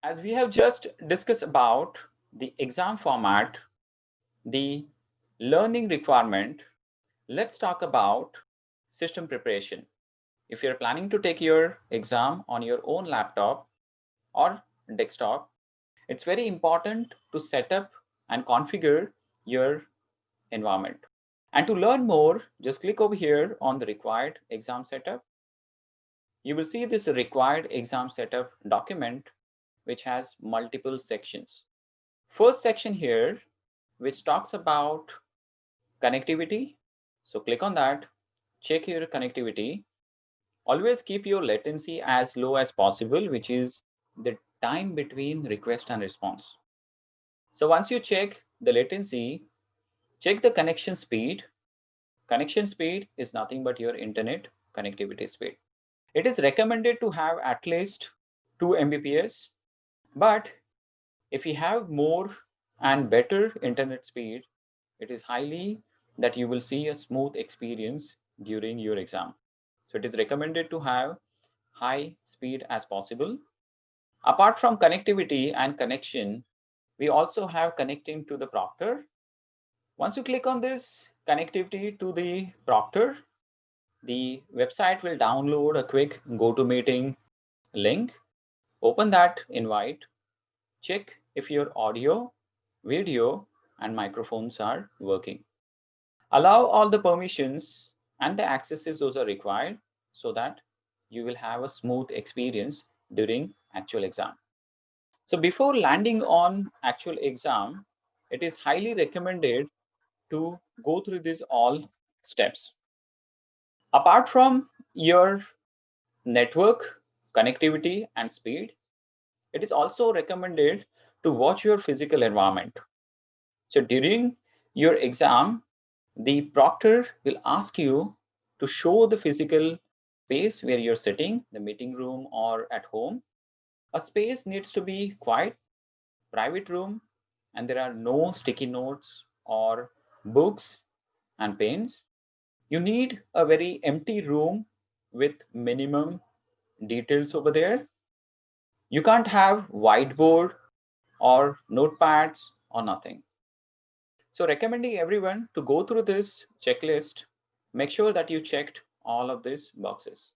As we have just discussed about the exam format, the learning requirement, let's talk about system preparation. If you're planning to take your exam on your own laptop or desktop, it's very important to set up and configure your environment. And to learn more, just click over here on the required exam setup. You will see this required exam setup document, which has multiple sections. First section here, which talks about connectivity. So click on that, check your connectivity. Always keep your latency as low as possible, which is the time between request and response. So once you check the latency, check the connection speed. Connection speed is nothing but your internet connectivity speed. It is recommended to have at least 2 Mbps, but if you have more and better internet speed, it is highly that you will see a smooth experience during your exam. So it is recommended to have high speed as possible. Apart from connectivity and connection, we also have connecting to the Proctor. Once you click on this connectivity to the Proctor, the website will download a quick GoToMeeting link. Open that invite, check if your audio, video, and microphones are working. Allow all the permissions and the accesses those are required so that you will have a smooth experience during actual exam. So before landing on actual exam, it is highly recommended to go through these all steps. Apart from your network, connectivity, and speed, it is also recommended to watch your physical environment. So during your exam, the proctor will ask you to show the physical space where you're sitting, the meeting room or at home. A space needs to be quiet, private room, and there are no sticky notes or books and pens. You need a very empty room with minimum details over there. You can't have whiteboard or notepads or nothing. So recommending everyone to go through this checklist, make sure that you checked all of these boxes.